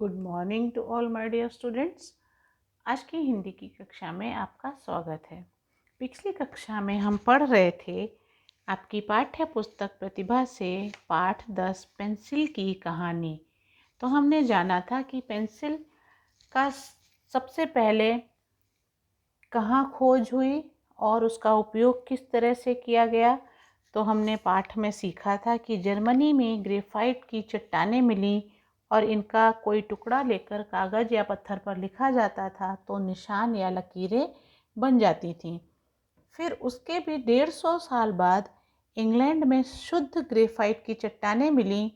Good morning to all my dear students. आज की हिंदी की कक्षा में आपका स्वागत है। पिछली कक्षा में हम पढ़ रहे थे आपकी पाठ्य पुस्तक प्रतिभा से पाठ 10 पेंसिल की कहानी। तो हमने जाना था कि पेंसिल का सबसे पहले कहाँ खोज हुई और उसका उपयोग किस तरह से किया गया। तो हमने पाठ में सीखा था कि जर्मनी में ग्रेफाइट की चट्टानें मिली और इनका कोई टुकड़ा लेकर कागज़ या पत्थर पर लिखा जाता था तो निशान या लकीरें बन जाती थीं। फिर उसके भी 150 साल बाद इंग्लैंड में शुद्ध ग्रेफाइट की चट्टानें मिलीं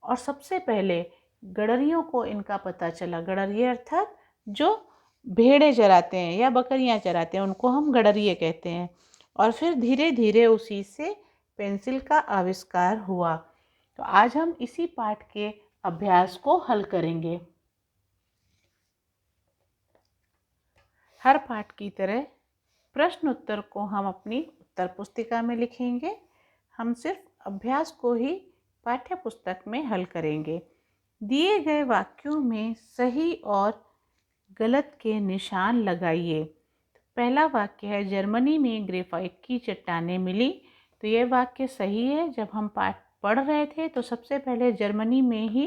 और सबसे पहले गडरियों को इनका पता चला। गडरिये अर्थात जो भेड़ें चराते हैं या बकरियां चराते हैं, उनको हम गडरिये कहते हैं। और फिर धीरे धीरे उसी से पेंसिल का आविष्कार हुआ। तो आज हम इसी पाठ के अभ्यास को हल करेंगे। हर पाठ की तरह प्रश्न उत्तर को हम अपनी उत्तर पुस्तिका में लिखेंगे। हम सिर्फ अभ्यास को ही पाठ्य पुस्तक में हल करेंगे। दिए गए वाक्यों में सही और गलत के निशान लगाइए। पहला वाक्य है जर्मनी में ग्रेफाइट की चट्टानें मिली। तो यह वाक्य सही है। जब हम पाठ पढ़ रहे थे तो सबसे पहले जर्मनी में ही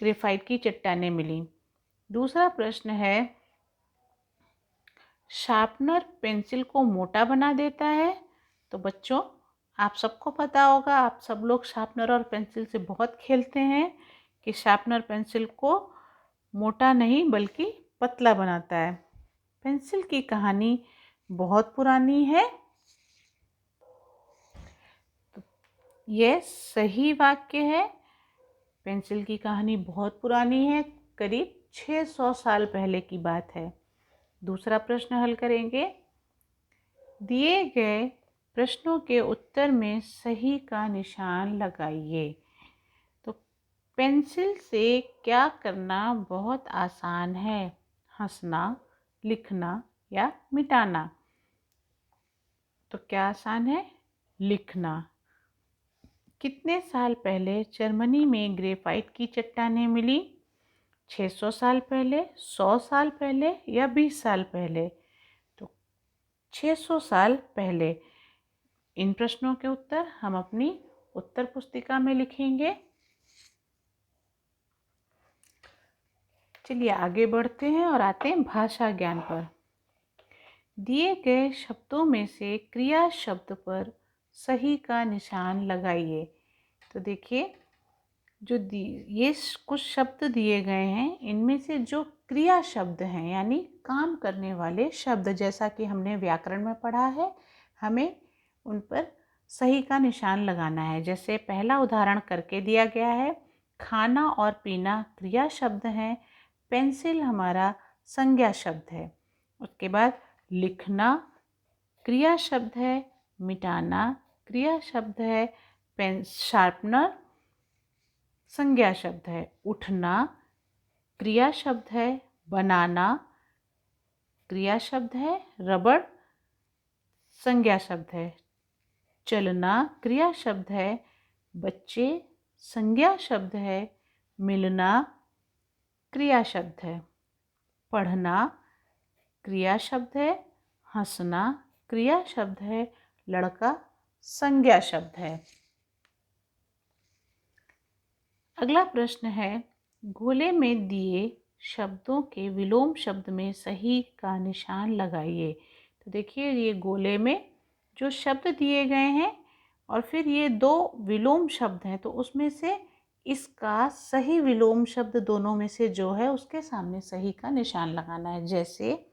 ग्रेफाइट की चट्टानें मिली। दूसरा प्रश्न है शार्पनर पेंसिल को मोटा बना देता है। तो बच्चों, आप सबको पता होगा, आप सब लोग शार्पनर और पेंसिल से बहुत खेलते हैं कि शार्पनर पेंसिल को मोटा नहीं बल्कि पतला बनाता है। पेंसिल की कहानी बहुत पुरानी है। तो यह सही वाक्य है। पेंसिल की कहानी बहुत पुरानी है, करीब 600 साल पहले की बात है। दूसरा प्रश्न हल करेंगे। दिए गए प्रश्नों के उत्तर में सही का निशान लगाइए। तो पेंसिल से क्या करना बहुत आसान है? हंसना, लिखना या मिटाना? तो क्या आसान है? लिखना। कितने साल पहले जर्मनी में ग्रेफाइट की चट्टानें मिली? 600 साल पहले, 100 साल पहले या 20 साल पहले? तो 600 साल पहले। इन प्रश्नों के उत्तर हम अपनी उत्तर पुस्तिका में लिखेंगे। चलिए आगे बढ़ते हैं और आते हैं भाषा ज्ञान पर। दिए गए शब्दों में से क्रिया शब्द पर सही का निशान लगाइए। तो देखिए, ये कुछ शब्द दिए गए हैं, इनमें से जो क्रिया शब्द हैं यानी काम करने वाले शब्द, जैसा कि हमने व्याकरण में पढ़ा है, हमें उन पर सही का निशान लगाना है। जैसे पहला उदाहरण करके दिया गया है, खाना और पीना क्रिया शब्द हैं, पेंसिल हमारा संज्ञा शब्द है। उसके बाद लिखना क्रिया शब्द है, मिटाना क्रिया शब्द है, शार्पनर संज्ञा शब्द है, उठना क्रिया शब्द है, बनाना क्रिया शब्द है, रबड़ संज्ञा शब्द है, चलना क्रिया शब्द है, बच्चे संज्ञा शब्द है, मिलना क्रिया शब्द है, पढ़ना क्रिया शब्द है, हंसना क्रिया शब्द है, लड़का संज्ञा शब्द है। अगला प्रश्न है, गोले में दिए शब्दों के विलोम शब्द में सही का निशान लगाइए। तो देखिए, ये गोले में जो शब्द दिए गए हैं और फिर ये दो विलोम शब्द हैं, तो उसमें से इसका सही विलोम शब्द दोनों में से जो है उसके सामने सही का निशान लगाना है। जैसे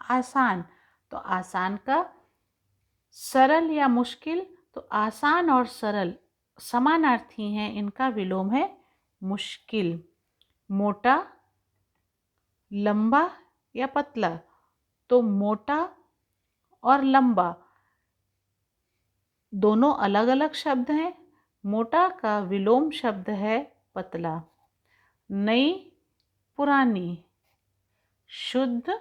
आसान, तो आसान का सरल या मुश्किल, तो आसान और सरल समानार्थी हैं, इनका विलोम है मुश्किल। मोटा, लंबा या पतला, तो मोटा और लंबा दोनों अलग अलग शब्द हैं। मोटा का विलोम शब्द है पतला। नई, पुरानी, शुद्ध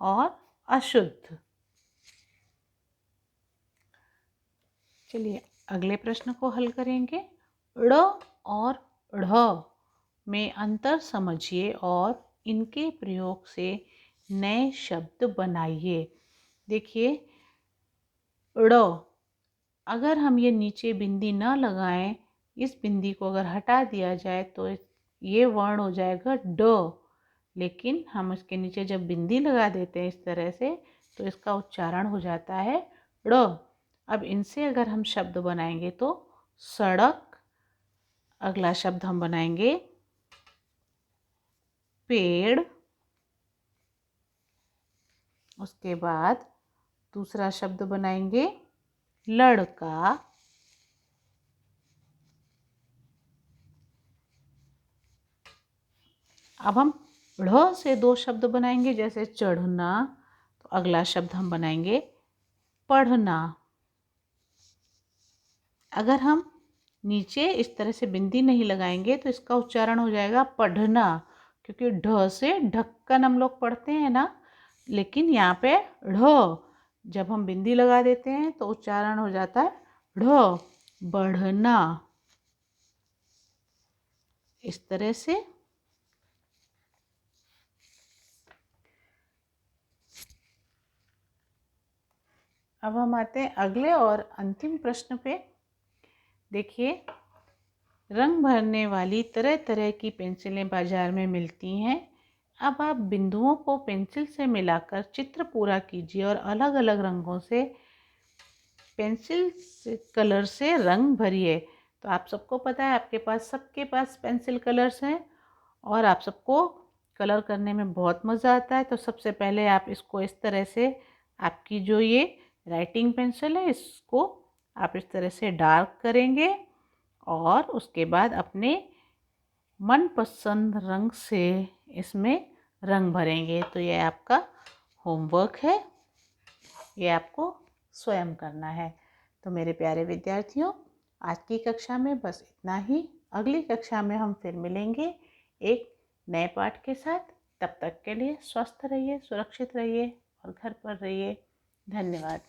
और अशुद्ध। चलिए अगले प्रश्न को हल करेंगे। ड़ और ढ़ में अंतर समझिए और इनके प्रयोग से नए शब्द बनाइए। देखिए, ड़, अगर हम ये नीचे बिंदी न लगाएं, इस बिंदी को अगर हटा दिया जाए तो ये वर्ण हो जाएगा ड। लेकिन हम इसके नीचे जब बिंदी लगा देते हैं इस तरह से, तो इसका उच्चारण हो जाता है ड़। अब इनसे अगर हम शब्द बनाएंगे तो सड़क, अगला शब्द हम बनाएंगे पेड़, उसके बाद दूसरा शब्द बनाएंगे लड़का, अब हम ढ़ से दो शब्द बनाएंगे, जैसे चढ़ना, तो अगला शब्द हम बनाएंगे पढ़ना। अगर हम नीचे इस तरह से बिंदी नहीं लगाएंगे तो इसका उच्चारण हो जाएगा पढ़ना, क्योंकि ढ से ढक्कन हम लोग पढ़ते हैं ना, लेकिन यहाँ पे ढ जब हम बिंदी लगा देते हैं तो उच्चारण हो जाता है ढ, बढ़ना। इस तरह से अब हम आते हैं अगले और अंतिम प्रश्न पे। देखिए, रंग भरने वाली तरह तरह की पेंसिलें बाजार में मिलती हैं। अब आप बिंदुओं को पेंसिल से मिलाकर चित्र पूरा कीजिए और अलग अलग रंगों से पेंसिल से कलर से रंग भरिए। तो आप सबको पता है, आपके पास सबके पास पेंसिल कलर्स हैं और आप सबको कलर करने में बहुत मज़ा आता है। तो सबसे पहले आप इसको इस तरह से, आपकी जो ये राइटिंग पेंसिल है, इसको आप इस तरह से डार्क करेंगे और उसके बाद अपने मनपसंद रंग से इसमें रंग भरेंगे। तो ये आपका होमवर्क है, ये आपको स्वयं करना है। तो मेरे प्यारे विद्यार्थियों, आज की कक्षा में बस इतना ही। अगली कक्षा में हम फिर मिलेंगे एक नए पाठ के साथ। तब तक के लिए स्वस्थ रहिए, सुरक्षित रहिए और घर पर रहिए। धन्यवाद।